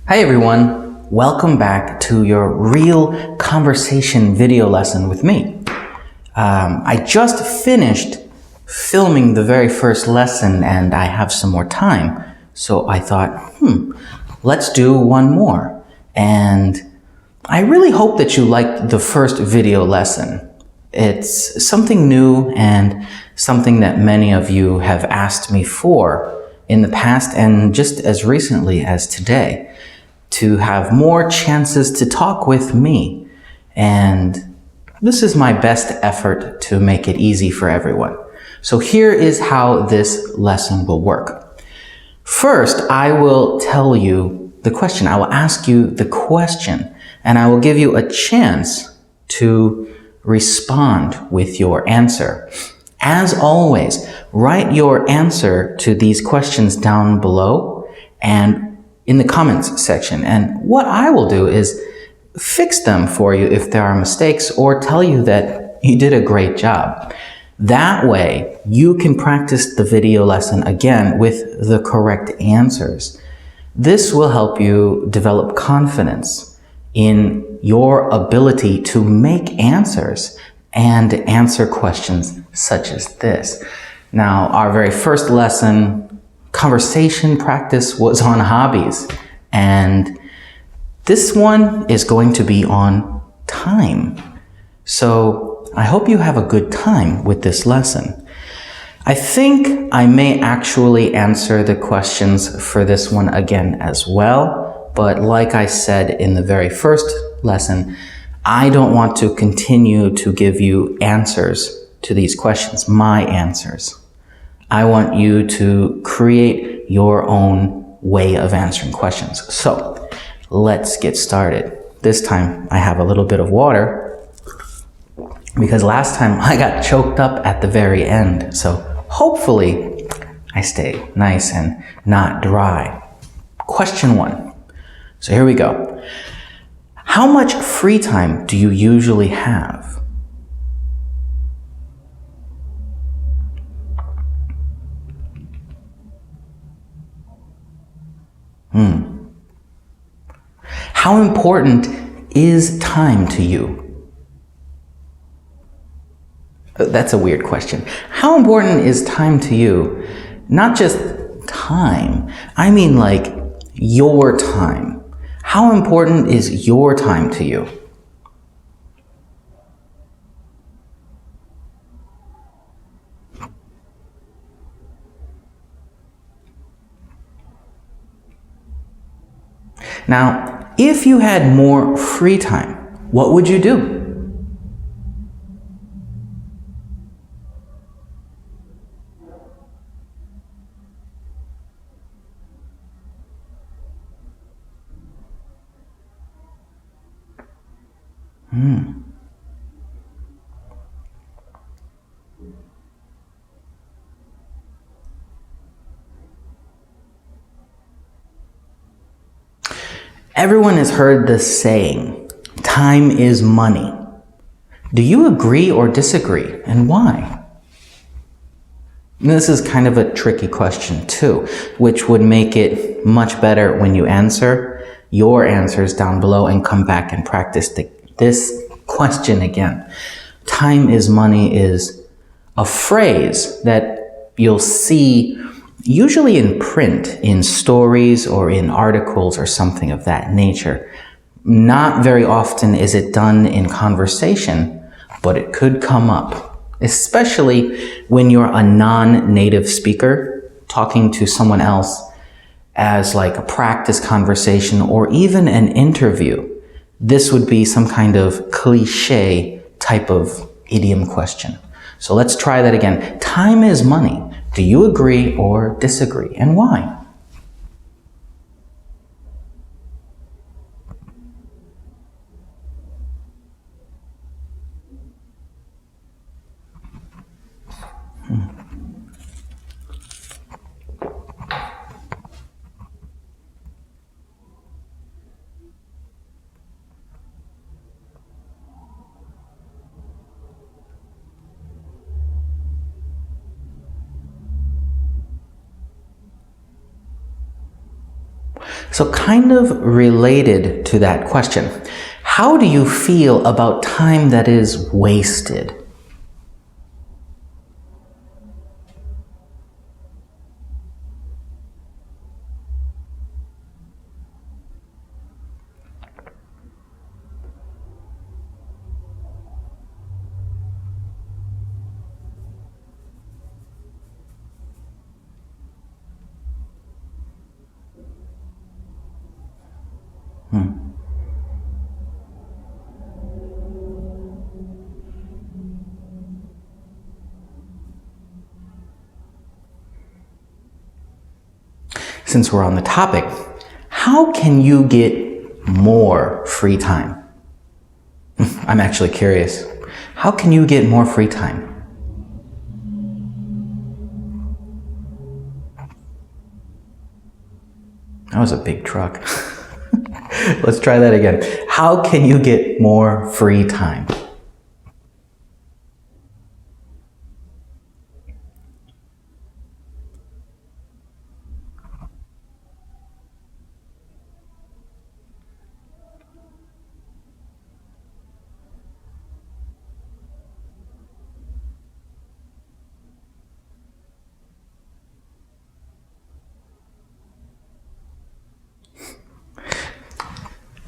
Hi everyone, welcome back to your real conversation video lesson with me. I just finished filming the very first lesson and I have some more time. So I thought, let's do one more. And I really hope that you liked the first video lesson. It's something new and something that many of you have asked me for in the past and just as recently as today, to have more chances to talk with me. And this is my best effort to make it easy for everyone. So here is how this lesson will work. First, I will tell you the question. I will ask you the question, and I will give you a chance to respond with your answer. As always, write your answer to these questions down below and in the comments section. And what I will do is fix them for you if there are mistakes or tell you that you did a great job. That way, you can practice the video lesson again with the correct answers. This will help you develop confidence in your ability to make answers and answer questions such as this. Now, our very first lesson, conversation practice, was on hobbies, and this one is going to be on time. So I hope you have a good time with this lesson. I think I may actually answer the questions for this one again as well, but like I said in the very first lesson, I don't want to continue to give you answers to these questions, my answers. I want you to create your own way of answering questions. So let's get started. This time I have a little bit of water because last time I got choked up at the very end. So hopefully I stay nice and not dry. Question 1. So here we go. How much free time do you usually have? How important is time to you? That's a weird question. How important is time to you? Not just time. I mean like your time. How important is your time to you? Now, if you had more free time, what would you do? Everyone has heard this saying, time is money. Do you agree or disagree, and why? This is kind of a tricky question too, which would make it much better when you answer your answers down below and come back and practice this question again. Time is money is a phrase that you'll see usually in print, in stories or in articles or something of that nature. Not very often is it done in conversation, but it could come up, especially when you're a non-native speaker talking to someone else as like a practice conversation or even an interview. This would be some kind of cliche type of idiom question. So let's try that again. Time is money. Do you agree or disagree, and why? So kind of related to that question, how do you feel about time that is wasted? Since we're on the topic, how can you get more free time? I'm actually curious. How can you get more free time? That was a big truck. Let's try that again. How can you get more free time?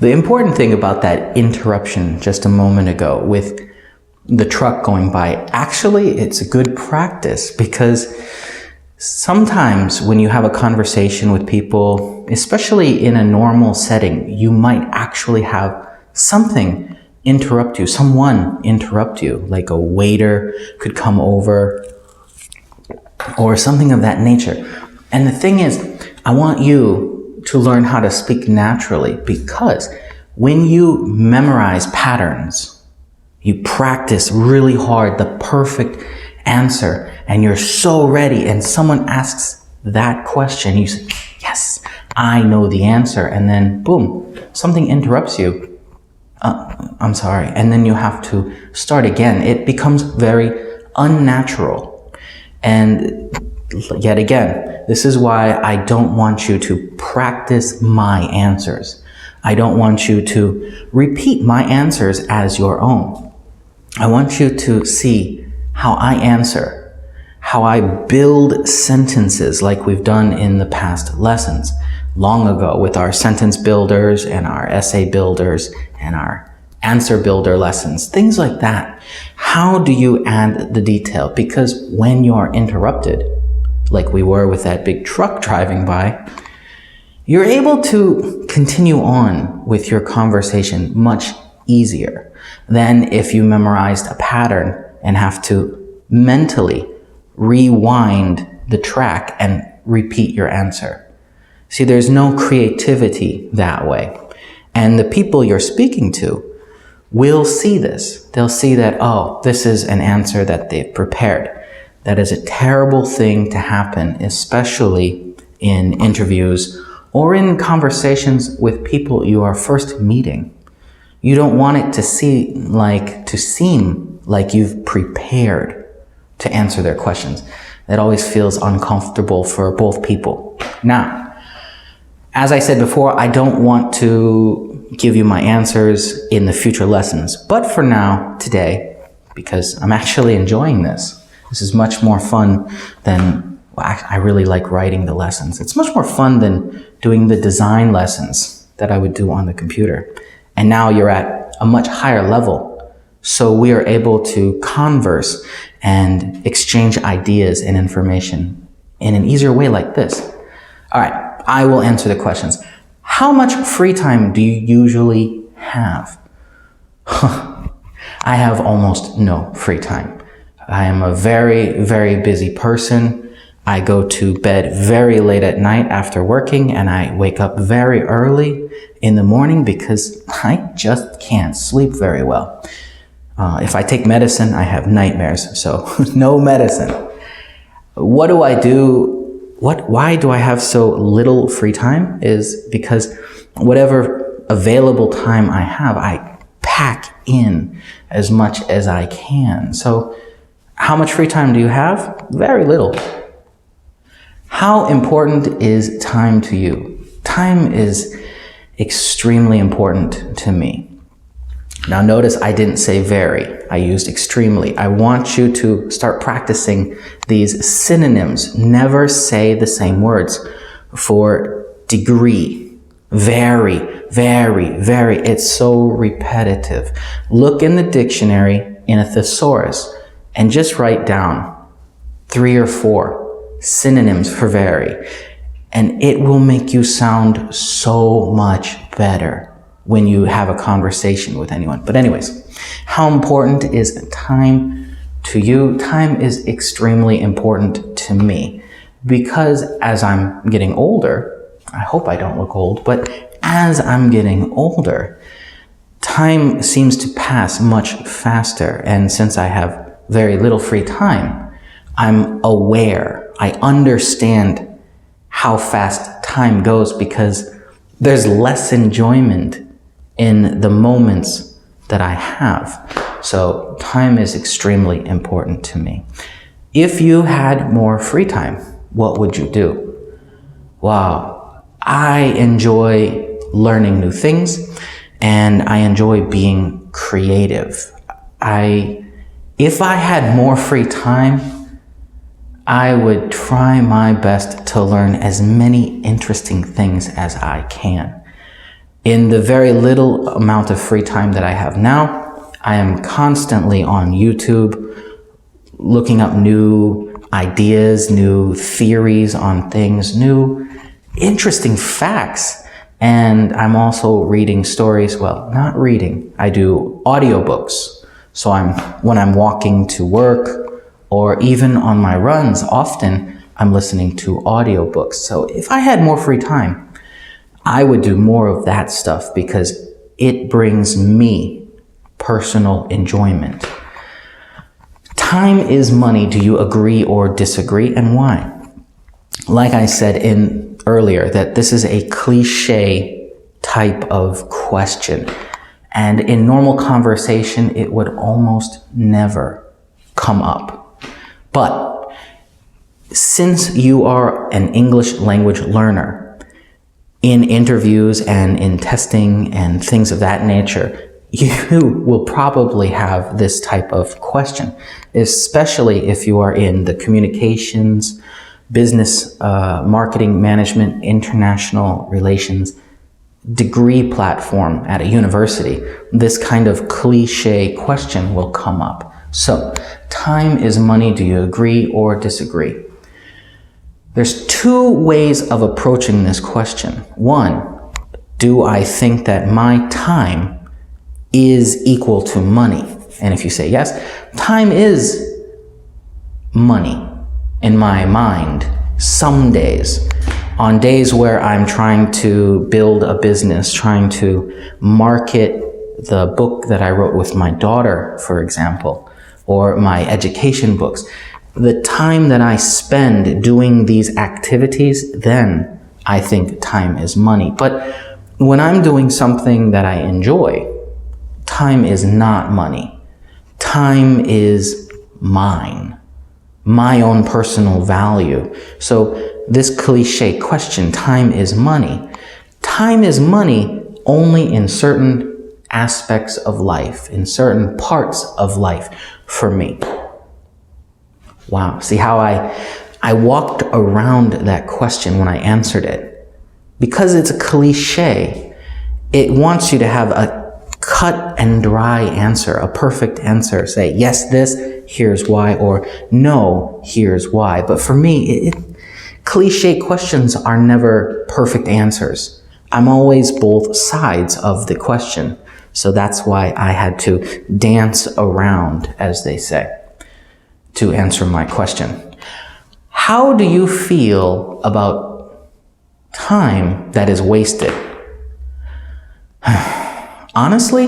The important thing about that interruption just a moment ago with the truck going by, actually it's a good practice, because sometimes when you have a conversation with people, especially in a normal setting, you might actually have something interrupt you, someone interrupt you, like a waiter could come over or something of that nature. And the thing is, I want you to learn how to speak naturally, because when you memorize patterns, you practice really hard the perfect answer, and you're so ready, and someone asks that question, you say, yes, I know the answer, and then boom, something interrupts you. I'm sorry. And then you have to start again. It becomes very unnatural. And yet again, this is why I don't want you to practice my answers. I don't want you to repeat my answers as your own. I want you to see how I answer, how I build sentences like we've done in the past lessons, long ago with our sentence builders and our essay builders and our answer builder lessons, things like that. How do you add the detail? Because when you're interrupted, like we were with that big truck driving by, you're able to continue on with your conversation much easier than if you memorized a pattern and have to mentally rewind the track and repeat your answer. See, there's no creativity that way. And the people you're speaking to will see this. They'll see that, oh, this is an answer that they've prepared. That is a terrible thing to happen, especially in interviews or in conversations with people you are first meeting. You don't want it to seem like you've prepared to answer their questions. That always feels uncomfortable for both people. Now, as I said before, I don't want to give you my answers in the future lessons, but for now, today, because I'm actually enjoying this. This is much more fun than, I really like writing the lessons. It's much more fun than doing the design lessons that I would do on the computer. And now you're at a much higher level. So we are able to converse and exchange ideas and information in an easier way like this. All right, I will answer the questions. How much free time do you usually have? I have almost no free time. I am a very, very busy person. I go to bed very late at night after working, and I wake up very early in the morning because I just can't sleep very well. If I take medicine, I have nightmares, so no medicine. What do I do? Why do I have so little free time? Is because whatever available time I have, I pack in as much as I can. So how much free time do you have? Very little. How important is time to you? time is extremely important to me. Now notice I didn't say very, I used extremely. I want you to start practicing these synonyms. Never say the same words. For degree, very, very, very, it's so repetitive. Look in the dictionary in a thesaurus and just write down 3 or 4 synonyms for very, and it will make you sound so much better when you have a conversation with anyone. But anyways, how important is time to you? Time is extremely important to me because as I'm getting older, I hope I don't look old, but as I'm getting older, time seems to pass much faster. And since I have very little free time, I'm aware, I understand how fast time goes because there's less enjoyment in the moments that I have. So time is extremely important to me. If you had more free time, what would you do? Wow, I enjoy learning new things and I enjoy being creative. If I had more free time, I would try my best to learn as many interesting things as I can. In the very little amount of free time that I have now, I am constantly on YouTube looking up new ideas, new theories on things, new interesting facts. And I'm also reading stories. Well, not reading. I do audiobooks. So when I'm walking to work or even on my runs, often I'm listening to audiobooks. So if I had more free time, I would do more of that stuff because it brings me personal enjoyment. Time is money. Do you agree or disagree, and why? Like I said earlier, that this is a cliche type of question. And in normal conversation, it would almost never come up. But since you are an English language learner, in interviews and in testing and things of that nature, you will probably have this type of question, especially if you are in the communications, business, marketing, management, international relations degree platform at a university. This kind of cliche question will come up. So, time is money. Do you agree or disagree? There's 2 ways of approaching this question. 1, do I think that my time is equal to money? And if you say yes, time is money in my mind some days. On days where I'm trying to build a business, trying to market the book that I wrote with my daughter, for example, or my education books, the time that I spend doing these activities, then I think time is money. But when I'm doing something that I enjoy, time is not money. Time is mine, my own personal value. So this cliche question, time is money. Time is money only in certain aspects of life, in certain parts of life for me. Wow, see how I walked around that question when I answered it. Because it's a cliche, it wants you to have a cut and dry answer, a perfect answer. Say, yes, this, here's why, or no, here's why. But for me, cliche questions are never perfect answers. I'm always both sides of the question. So that's why I had to dance around, as they say, to answer my question. How do you feel about time that is wasted? Honestly,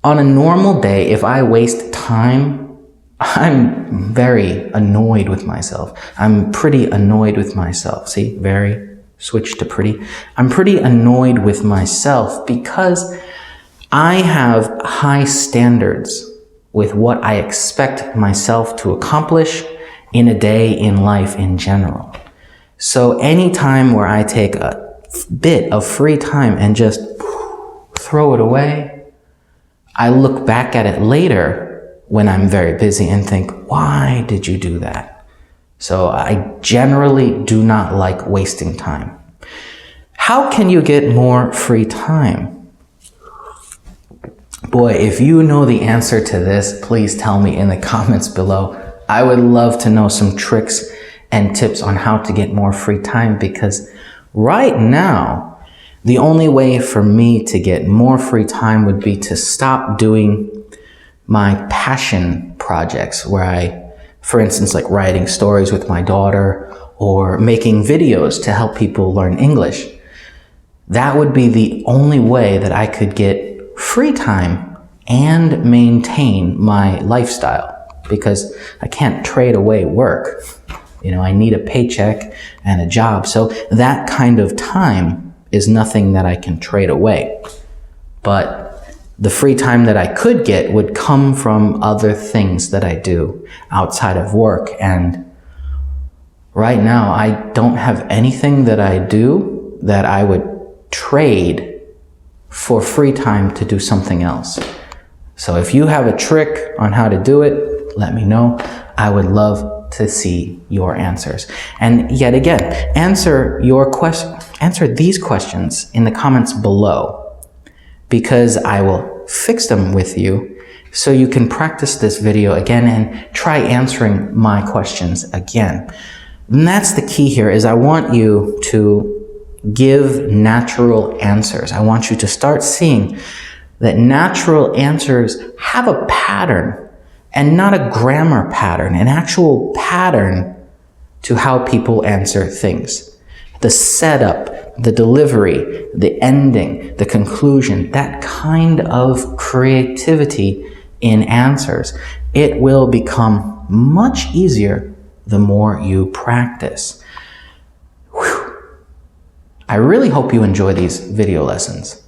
on a normal day, if I waste time, I'm very annoyed with myself. I'm pretty annoyed with myself. See, very, switch to pretty. I'm pretty annoyed with myself because I have high standards with what I expect myself to accomplish in a day, in life in general. So any time where I take a bit of free time and just throw it away, I look back at it later when I'm very busy and think, why did you do that? So I generally do not like wasting time. How can you get more free time? Boy, if you know the answer to this, please tell me in the comments below. I would love to know some tricks and tips on how to get more free time, because right now, the only way for me to get more free time would be to stop doing my passion projects where I, for instance, like writing stories with my daughter or making videos to help people learn English. That would be the only way that I could get free time and maintain my lifestyle, because I can't trade away work. You know, I need a paycheck and a job. So that kind of time is nothing that I can trade away. But the free time that I could get would come from other things that I do outside of work. And right now, I don't have anything that I do that I would trade for free time to do something else. So if you have a trick on how to do it, let me know. I would love to see your answers. And yet again, answer these questions in the comments below, because I will fix them with you so you can practice this video again and try answering my questions again. And that's the key here, is I want you to give natural answers. I want you to start seeing that natural answers have a pattern, and not a grammar pattern, an actual pattern to how people answer things. The setup, the delivery, the ending, the conclusion, that kind of creativity in answers, it will become much easier the more you practice. Whew. I really hope you enjoy these video lessons,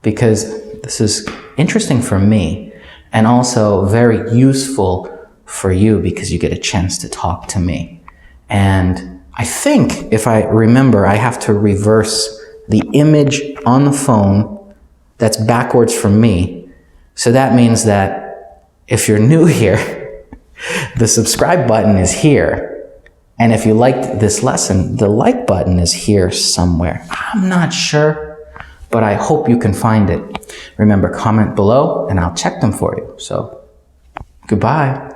because this is interesting for me and also very useful for you, because you get a chance to talk to me. And I think, if I remember, I have to reverse the image on the phone that's backwards from me. So that means that if you're new here, the subscribe button is here. And if you liked this lesson, the like button is here somewhere. I'm not sure, but I hope you can find it. Remember, comment below and I'll check them for you. So, goodbye.